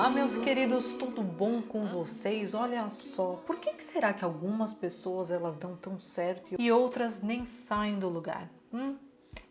Olá, meus queridos, tudo bom com vocês? Olha só, por que será que algumas pessoas elas dão tão certo e outras nem saem do lugar?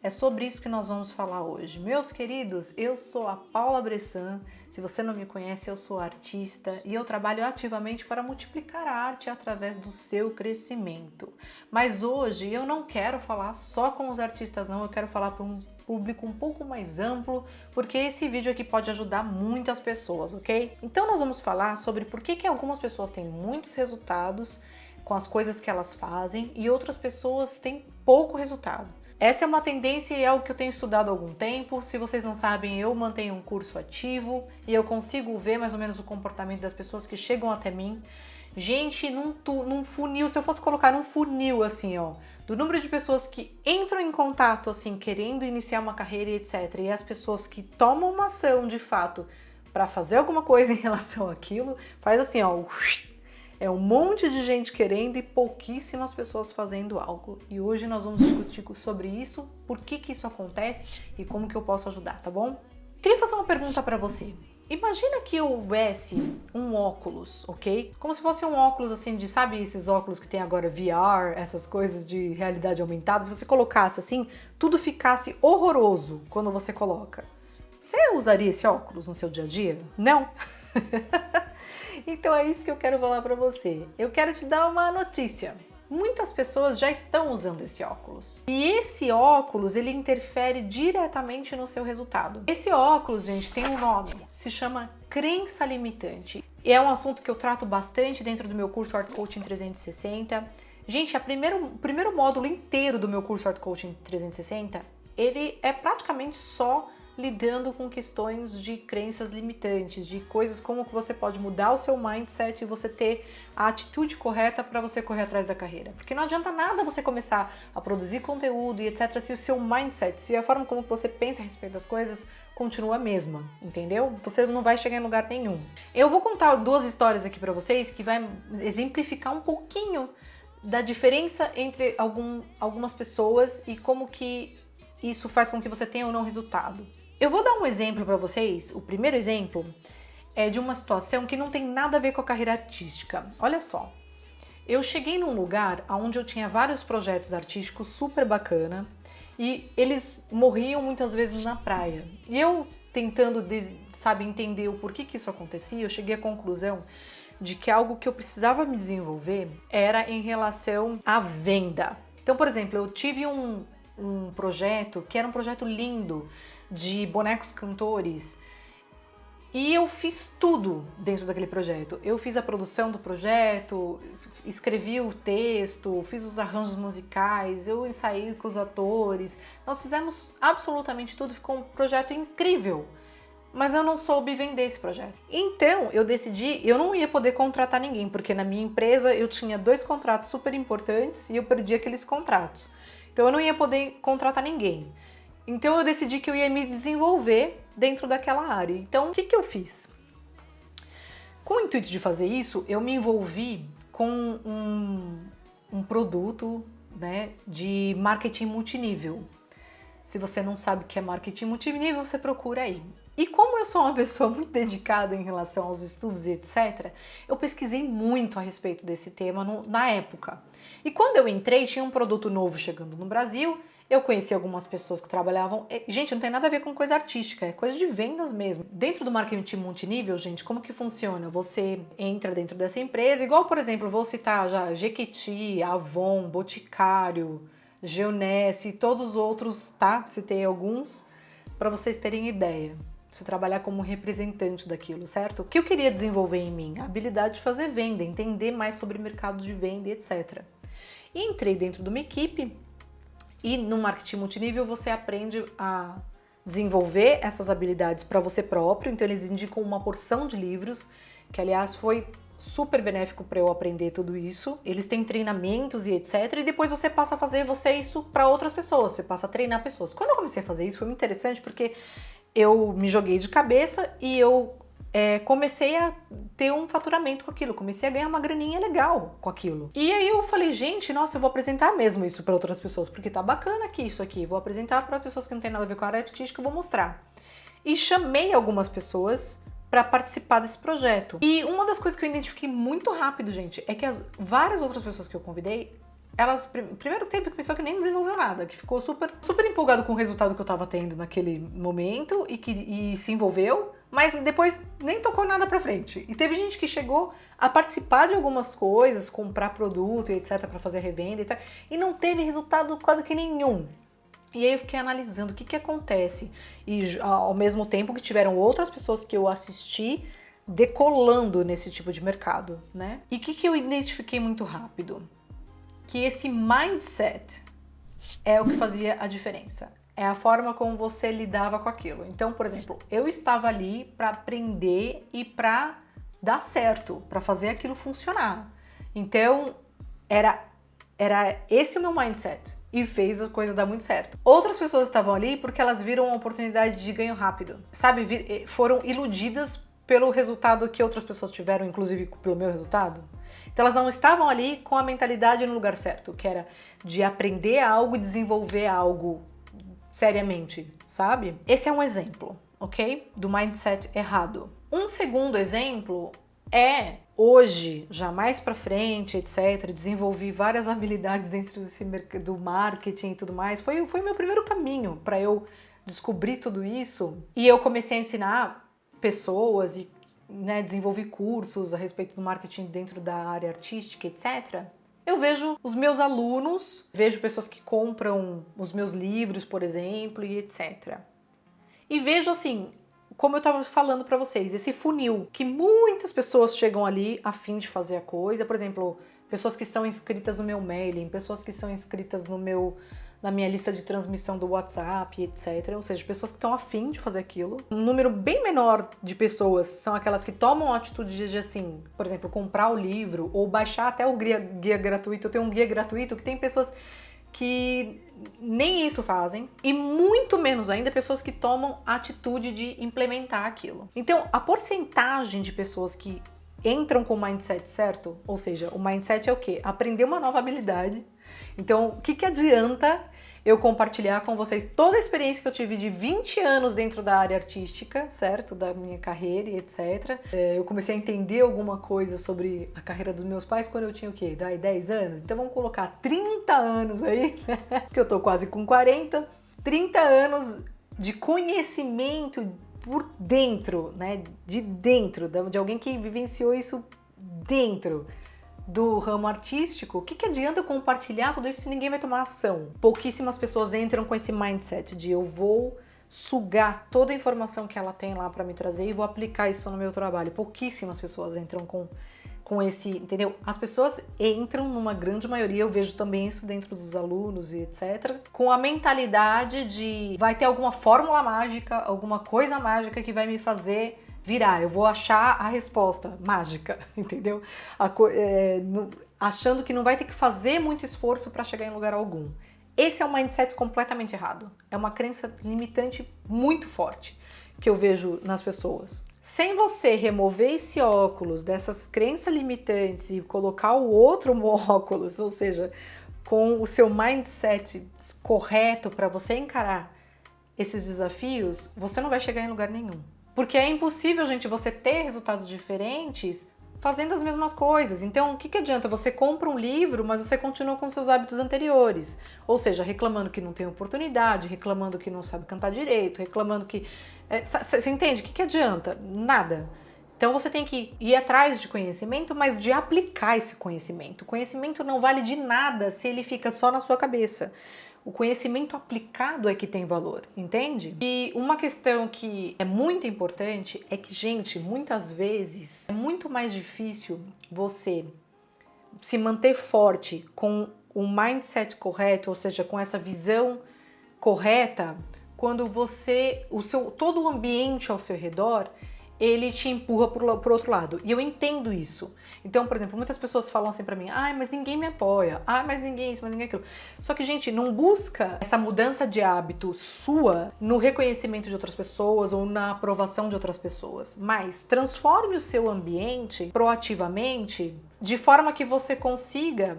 É sobre isso que nós vamos falar hoje. Meus queridos, eu sou a Paula Bressan. Se você não me conhece, eu sou artista e eu trabalho ativamente para multiplicar a arte através do seu crescimento. Mas hoje eu não quero falar só com os artistas, não. Eu quero falar para um público um pouco mais amplo, porque esse vídeo aqui pode ajudar muitas pessoas, ok? Então nós vamos falar sobre por que algumas pessoas têm muitos resultados com as coisas que elas fazem e outras pessoas têm pouco resultado. Essa é uma tendência e é algo que eu tenho estudado há algum tempo. Se vocês não sabem, eu mantenho um curso ativo e eu consigo ver mais ou menos o comportamento das pessoas que chegam até mim. Gente, num funil, se eu fosse colocar num funil assim, ó, do número de pessoas que entram em contato, assim, querendo iniciar uma carreira e etc, e as pessoas que tomam uma ação de fato para fazer alguma coisa em relação àquilo, faz assim, ó, é um monte de gente querendo e pouquíssimas pessoas fazendo algo. E hoje nós vamos discutir sobre isso, por que isso acontece e como que eu posso ajudar, tá bom? Queria fazer uma pergunta para você. Imagina que houvesse um óculos, ok? Como se fosse um óculos assim de, sabe esses óculos que tem agora VR, essas coisas de realidade aumentada? Se você colocasse assim, tudo ficasse horroroso quando você coloca. Você usaria esse óculos no seu dia a dia? Não? Então é isso que eu quero falar para você. Eu quero te dar uma notícia. Muitas pessoas já estão usando esse óculos. E esse óculos, ele interfere diretamente no seu resultado. Esse óculos, gente, tem um nome. Se chama crença limitante. E é um assunto que eu trato bastante dentro do meu curso Art Coaching 360. Gente, o primeiro módulo inteiro do meu curso Art Coaching 360, ele é praticamente só lidando com questões de crenças limitantes, de coisas como que você pode mudar o seu mindset e você ter a atitude correta para você correr atrás da carreira. Porque não adianta nada você começar a produzir conteúdo e etc, se o seu mindset, se a forma como você pensa a respeito das coisas continua a mesma, entendeu? Você não vai chegar em lugar nenhum. Eu vou contar duas histórias aqui para vocês que vai exemplificar um pouquinho da diferença entre algumas pessoas e como que isso faz com que você tenha ou não resultado. Eu vou dar um exemplo para vocês. O primeiro exemplo é de uma situação que não tem nada a ver com a carreira artística. Olha só, eu cheguei num lugar onde eu tinha vários projetos artísticos super bacana e eles morriam muitas vezes na praia. E eu tentando, entender o porquê que isso acontecia, eu cheguei à conclusão de que algo que eu precisava me desenvolver era em relação à venda. Então, por exemplo, eu tive um projeto que era um projeto lindo, de bonecos cantores, e eu fiz tudo dentro daquele projeto. Eu fiz a produção do projeto, escrevi o texto, fiz os arranjos musicais, eu ensaiei com os atores, nós fizemos absolutamente tudo, ficou um projeto incrível. Mas eu não soube vender esse projeto. Então eu decidi, eu não ia poder contratar ninguém, porque na minha empresa eu tinha 2 contratos super importantes e eu perdi aqueles contratos. Então eu não ia poder contratar ninguém. Então eu decidi que eu ia me desenvolver dentro daquela área. Então o que eu fiz? Com o intuito de fazer isso, eu me envolvi com um produto, né, de marketing multinível. Se você não sabe o que é marketing multinível, você procura aí. E como eu sou uma pessoa muito dedicada em relação aos estudos e etc, eu pesquisei muito a respeito desse tema na época. E quando eu entrei, tinha um produto novo chegando no Brasil. Eu conheci algumas pessoas que trabalhavam... Gente, não tem nada a ver com coisa artística, é coisa de vendas mesmo. Dentro do marketing multinível, gente, como que funciona? Você entra dentro dessa empresa, igual, por exemplo, vou citar já Jequiti, Avon, Boticário, Geonesse e todos os outros, tá? Citei alguns, para vocês terem ideia. Você trabalhar como representante daquilo, certo? O que eu queria desenvolver em mim? A habilidade de fazer venda, entender mais sobre mercado de venda e etc. E entrei dentro de uma equipe. E no marketing multinível você aprende a desenvolver essas habilidades para você próprio. Então eles indicam uma porção de livros, que aliás foi super benéfico para eu aprender tudo isso. Eles têm treinamentos e etc. E depois você passa a fazer isso para outras pessoas, você passa a treinar pessoas. Quando eu comecei a fazer isso foi muito interessante porque eu me joguei de cabeça e eu comecei a ter um faturamento com aquilo, comecei a ganhar uma graninha legal com aquilo. E aí eu falei, gente, nossa, eu vou apresentar mesmo isso para outras pessoas, porque tá bacana aqui isso aqui, vou apresentar para pessoas que não tem nada a ver com a área artística, eu vou mostrar. E chamei algumas pessoas para participar desse projeto. E uma das coisas que eu identifiquei muito rápido, gente, é que as várias outras pessoas que eu convidei, elas, primeiro teve pessoa que nem desenvolveu nada, que ficou super empolgado com o resultado que eu tava tendo naquele momento e se envolveu, mas depois nem tocou nada pra frente. E teve gente que chegou a participar de algumas coisas, comprar produto e etc, pra fazer revenda e tal, e não teve resultado quase que nenhum. E aí eu fiquei analisando o que acontece. E ao mesmo tempo que tiveram outras pessoas que eu assisti decolando nesse tipo de mercado, né? E o que eu identifiquei muito rápido? Que esse mindset é o que fazia a diferença. É a forma como você lidava com aquilo. Então, por exemplo, eu estava ali para aprender e para dar certo, para fazer aquilo funcionar. Então, era esse o meu mindset e fez a coisa dar muito certo. Outras pessoas estavam ali porque elas viram uma oportunidade de ganho rápido, sabe? Foram iludidas pelo resultado que outras pessoas tiveram, inclusive pelo meu resultado. Então elas não estavam ali com a mentalidade no lugar certo, que era de aprender algo e desenvolver algo seriamente, sabe? Esse é um exemplo, ok? Do mindset errado. Um segundo exemplo é, hoje, já mais pra frente, etc., desenvolvi várias habilidades dentro do marketing e tudo mais. Foi o meu primeiro caminho para eu descobrir tudo isso. E eu comecei a ensinar pessoas e desenvolvi cursos a respeito do marketing dentro da área artística, etc. Eu vejo os meus alunos, vejo pessoas que compram os meus livros, por exemplo, e etc. E vejo assim, como eu estava falando para vocês, esse funil, que muitas pessoas chegam ali a fim de fazer a coisa, por exemplo, pessoas que estão inscritas no meu mailing, pessoas que estão inscritas na minha lista de transmissão do WhatsApp, etc. Ou seja, pessoas que estão afim de fazer aquilo. Um número bem menor de pessoas são aquelas que tomam a atitude de, assim, por exemplo, comprar o livro ou baixar até o guia gratuito. Eu tenho um guia gratuito que tem pessoas que nem isso fazem, e muito menos ainda pessoas que tomam a atitude de implementar aquilo. Então, a porcentagem de pessoas que entram com o mindset certo, ou seja, o mindset é o quê? Aprender uma nova habilidade. Então, o que adianta eu compartilhar com vocês toda a experiência que eu tive de 20 anos dentro da área artística, certo? Da minha carreira e etc. Eu comecei a entender alguma coisa sobre a carreira dos meus pais quando eu tinha o quê? 10 anos? Então vamos colocar 30 anos aí, né? Porque eu tô quase com 40. 30 anos de conhecimento por dentro, né? De dentro, de alguém que vivenciou isso dentro do ramo artístico. O que adianta eu compartilhar tudo isso se ninguém vai tomar ação? Pouquíssimas pessoas entram com esse mindset de eu vou sugar toda a informação que ela tem lá para me trazer e vou aplicar isso no meu trabalho. Pouquíssimas pessoas entram com esse, entendeu? As pessoas entram, numa grande maioria, eu vejo também isso dentro dos alunos e etc., com a mentalidade de vai ter alguma fórmula mágica, alguma coisa mágica que vai me fazer virar, eu vou achar a resposta mágica, entendeu? Achando que não vai ter que fazer muito esforço para chegar em lugar algum. Esse é um mindset completamente errado. É uma crença limitante muito forte que eu vejo nas pessoas. Sem você remover esse óculos dessas crenças limitantes e colocar o outro óculos, ou seja, com o seu mindset correto para você encarar esses desafios, você não vai chegar em lugar nenhum. Porque é impossível, gente, você ter resultados diferentes fazendo as mesmas coisas. Então, o que adianta? Você compra um livro, mas você continua com seus hábitos anteriores. Ou seja, reclamando que não tem oportunidade, reclamando que não sabe cantar direito, reclamando que... Você entende? O que adianta? Nada. Então, você tem que ir atrás de conhecimento, mas de aplicar esse conhecimento. O conhecimento não vale de nada se ele fica só na sua cabeça. O conhecimento aplicado é que tem valor, entende? E uma questão que é muito importante é que, gente, muitas vezes é muito mais difícil você se manter forte com o mindset correto, ou seja, com essa visão correta, quando todo o ambiente ao seu redor ele te empurra pro outro lado. E eu entendo isso. Então, por exemplo, muitas pessoas falam assim pra mim, mas ninguém me apoia, mas ninguém isso, mas ninguém aquilo. Só que, gente, não busca essa mudança de hábito sua no reconhecimento de outras pessoas ou na aprovação de outras pessoas, mas transforme o seu ambiente proativamente de forma que você consiga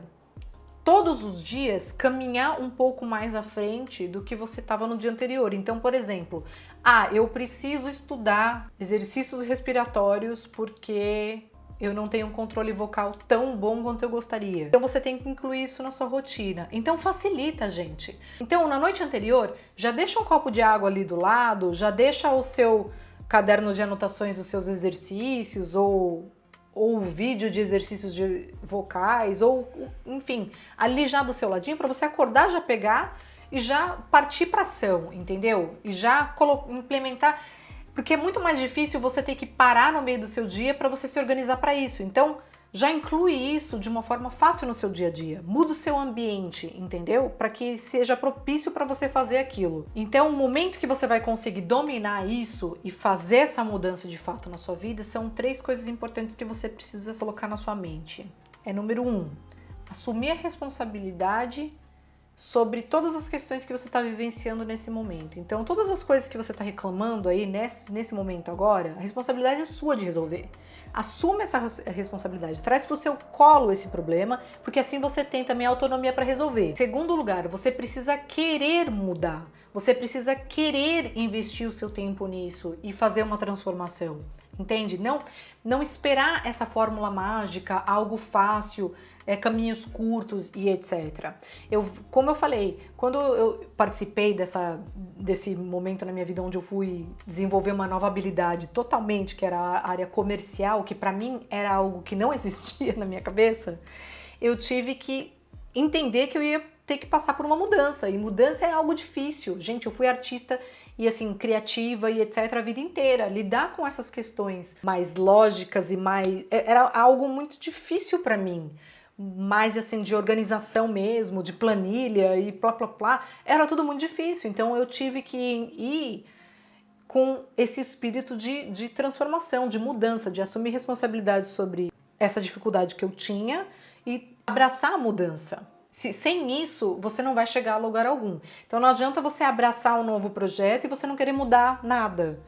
todos os dias caminhar um pouco mais à frente do que você estava no dia anterior. Então, por exemplo, eu preciso estudar exercícios respiratórios porque eu não tenho um controle vocal tão bom quanto eu gostaria. Então você tem que incluir isso na sua rotina. Então facilita, gente. Então na noite anterior, já deixa um copo de água ali do lado, já deixa o seu caderno de anotações dos seus exercícios ou o vídeo de exercícios vocais ou enfim, ali já do seu ladinho para você acordar, já pegar e já partir para ação, entendeu? E já implementar. Porque é muito mais difícil você ter que parar no meio do seu dia para você se organizar para isso. Então, já inclui isso de uma forma fácil no seu dia a dia. Muda o seu ambiente, entendeu? Para que seja propício para você fazer aquilo. Então, o momento que você vai conseguir dominar isso e fazer essa mudança de fato na sua vida, são 3 coisas importantes que você precisa colocar na sua mente. Número 1, assumir a responsabilidade sobre todas as questões que você está vivenciando nesse momento. Então, todas as coisas que você está reclamando aí nesse momento agora, a responsabilidade é sua de resolver. Assume essa responsabilidade, traz para o seu colo esse problema, porque assim você tem também autonomia para resolver. Segundo lugar, você precisa querer mudar, você precisa querer investir o seu tempo nisso e fazer uma transformação. Entende? Não esperar essa fórmula mágica, algo fácil, caminhos curtos e etc. Como eu falei, quando eu participei desse momento na minha vida onde eu fui desenvolver uma nova habilidade totalmente, que era a área comercial, que para mim era algo que não existia na minha cabeça, eu tive que entender que eu ia ter que passar por uma mudança, e mudança é algo difícil. Gente, eu fui artista e assim, criativa e etc. a vida inteira. Lidar com essas questões mais lógicas e era algo muito difícil para mim. Mais assim, de organização mesmo, de planilha e plá, plá, plá. Era tudo muito difícil, então eu tive que ir com esse espírito de transformação, de mudança, de assumir responsabilidade sobre essa dificuldade que eu tinha e abraçar a mudança. Sem isso, você não vai chegar a lugar algum. Então não adianta você abraçar um novo projeto e você não querer mudar nada,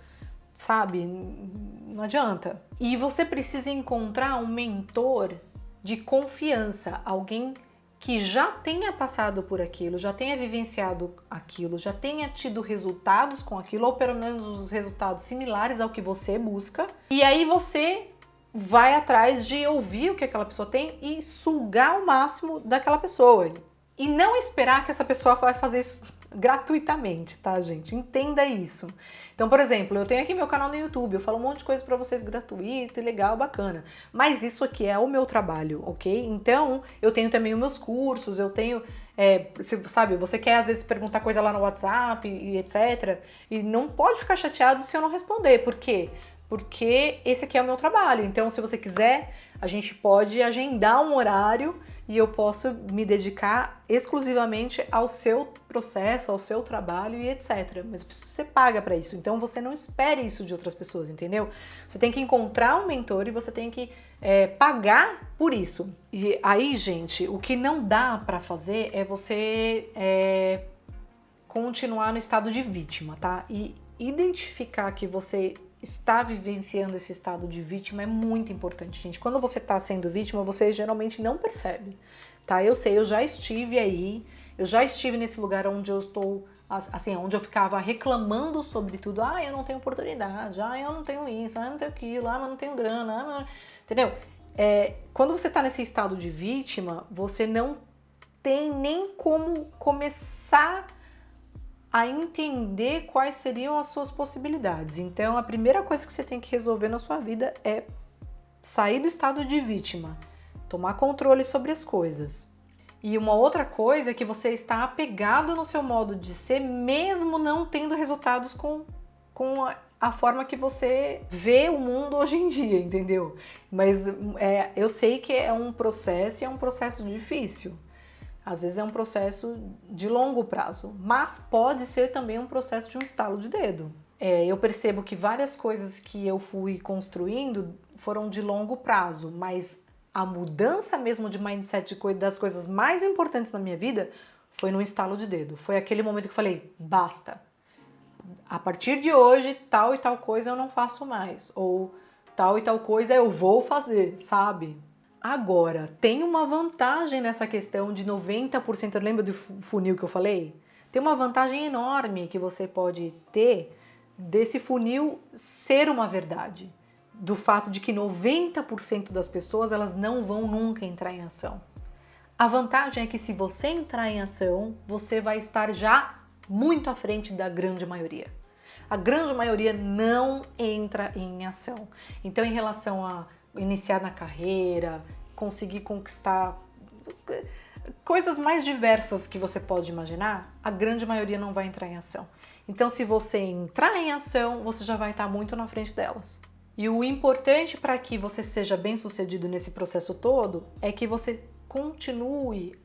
sabe? Não adianta. E você precisa encontrar um mentor de confiança, alguém que já tenha passado por aquilo, já tenha vivenciado aquilo, já tenha tido resultados com aquilo, ou pelo menos os resultados similares ao que você busca. E aí você vai atrás de ouvir o que aquela pessoa tem e sugar o máximo daquela pessoa. E não esperar que essa pessoa vai fazer isso gratuitamente, tá, gente? Entenda isso. Então, por exemplo, eu tenho aqui meu canal no YouTube, eu falo um monte de coisa pra vocês gratuito e legal, bacana. Mas isso aqui é o meu trabalho, ok? Então, eu tenho também os meus cursos, eu tenho... sabe, você quer às vezes perguntar coisa lá no WhatsApp e etc. E não pode ficar chateado se eu não responder. Por quê? Porque esse aqui é o meu trabalho. Então, se você quiser, a gente pode agendar um horário e eu posso me dedicar exclusivamente ao seu processo, ao seu trabalho e etc. Mas você paga para isso. Então, você não espere isso de outras pessoas, entendeu? Você tem que encontrar um mentor e você tem que pagar por isso. E aí, gente, o que não dá para fazer é você continuar no estado de vítima, tá? E identificar que você está vivenciando esse estado de vítima é muito importante, gente. Quando você está sendo vítima, você geralmente não percebe, tá? Eu sei, eu já estive aí, eu já estive nesse lugar onde eu estou, assim, onde eu ficava reclamando sobre tudo. Eu não tenho oportunidade, eu não tenho isso, eu não tenho aquilo, mas não tenho grana, entendeu? Quando você está nesse estado de vítima, você não tem nem como começar a entender quais seriam as suas possibilidades. Então, a primeira coisa que você tem que resolver na sua vida é sair do estado de vítima, tomar controle sobre as coisas. E uma outra coisa é que você está apegado no seu modo de ser, mesmo não tendo resultados com a forma que você vê o mundo hoje em dia, entendeu? Mas eu sei que é um processo e é um processo difícil. Às vezes é um processo de longo prazo, mas pode ser também um processo de um estalo de dedo. Eu percebo que várias coisas que eu fui construindo foram de longo prazo, mas a mudança mesmo de mindset das coisas mais importantes na minha vida foi num estalo de dedo. Foi aquele momento que eu falei, basta. A partir de hoje, tal e tal coisa eu não faço mais. Ou tal e tal coisa eu vou fazer, sabe? Agora, tem uma vantagem nessa questão de 90%, lembra do funil que eu falei? Tem uma vantagem enorme que você pode ter desse funil ser uma verdade, do fato de que 90% das pessoas elas não vão nunca entrar em ação. A vantagem é que se você entrar em ação, você vai estar já muito à frente da grande maioria. A grande maioria não entra em ação. Então, em relação a iniciar na carreira, conseguir conquistar coisas mais diversas que você pode imaginar, a grande maioria não vai entrar em ação. Então, se você entrar em ação, você já vai estar muito na frente delas. E o importante para que você seja bem-sucedido nesse processo todo é que você continue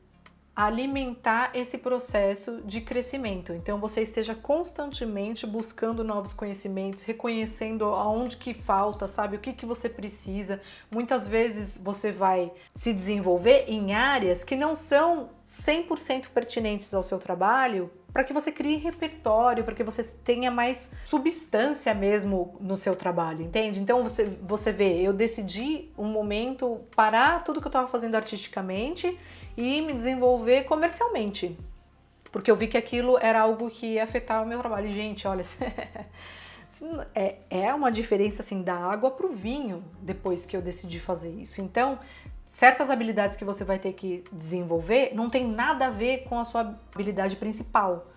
a alimentar esse processo de crescimento. Então você esteja constantemente buscando novos conhecimentos, reconhecendo aonde que falta, sabe, o que você precisa. Muitas vezes você vai se desenvolver em áreas que não são 100% pertinentes ao seu trabalho, para que você crie repertório, para que você tenha mais substância mesmo no seu trabalho, entende? Então você vê, eu decidi um momento parar tudo que eu estava fazendo artisticamente e me desenvolver comercialmente, porque eu vi que aquilo era algo que ia afetar o meu trabalho. E, gente, olha, é uma diferença assim da água pro vinho depois que eu decidi fazer isso. Então, certas habilidades que você vai ter que desenvolver não tem nada a ver com a sua habilidade principal.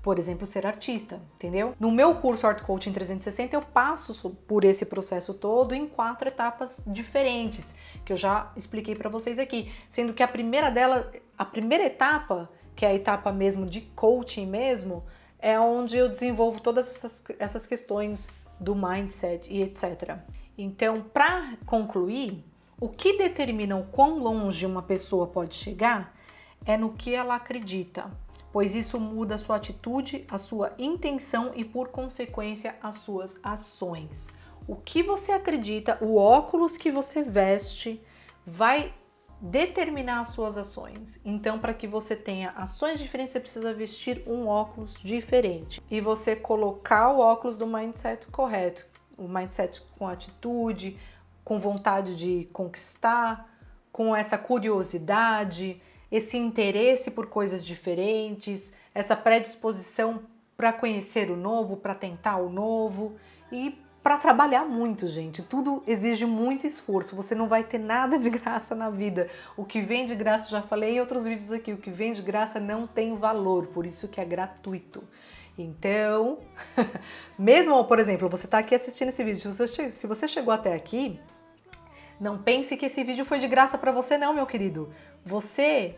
Por exemplo, ser artista, entendeu? No meu curso Art Coaching 360, eu passo por esse processo todo em 4 etapas diferentes, que eu já expliquei para vocês aqui. Sendo que a primeira etapa, que é a etapa mesmo de coaching mesmo, é onde eu desenvolvo todas essas questões do mindset e etc. Então, para concluir, o que determina o quão longe uma pessoa pode chegar é no que ela acredita, pois isso muda a sua atitude, a sua intenção e, por consequência, as suas ações. O que você acredita, o óculos que você veste, vai determinar as suas ações. Então, para que você tenha ações diferentes, você precisa vestir um óculos diferente. E você colocar o óculos do mindset correto, o mindset com atitude, com vontade de conquistar, com essa curiosidade, esse interesse por coisas diferentes, essa predisposição para conhecer o novo, para tentar o novo e para trabalhar muito, gente. Tudo exige muito esforço, você não vai ter nada de graça na vida. O que vem de graça, já falei em outros vídeos aqui, o que vem de graça não tem valor, por isso que é gratuito. Então, mesmo, por exemplo, você está aqui assistindo esse vídeo, se você chegou até aqui, não pense que esse vídeo foi de graça para você não, meu querido. Você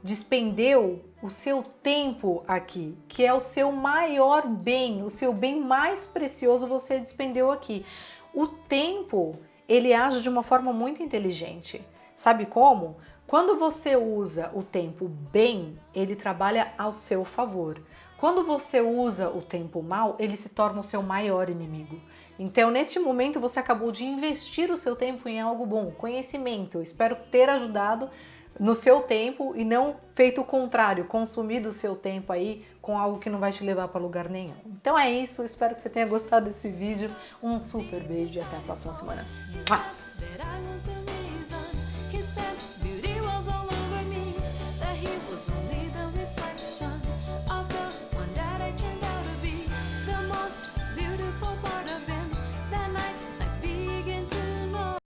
despendeu o seu tempo aqui, que é o seu maior bem, o seu bem mais precioso você despendeu aqui. O tempo, ele age de uma forma muito inteligente. Sabe como? Quando você usa o tempo bem, ele trabalha ao seu favor. Quando você usa o tempo mal, ele se torna o seu maior inimigo. Então, neste momento, você acabou de investir o seu tempo em algo bom, conhecimento. Eu espero ter ajudado no seu tempo e não feito o contrário, consumido o seu tempo aí com algo que não vai te levar para lugar nenhum. Então é isso, espero que você tenha gostado desse vídeo. Um super beijo e até a próxima semana.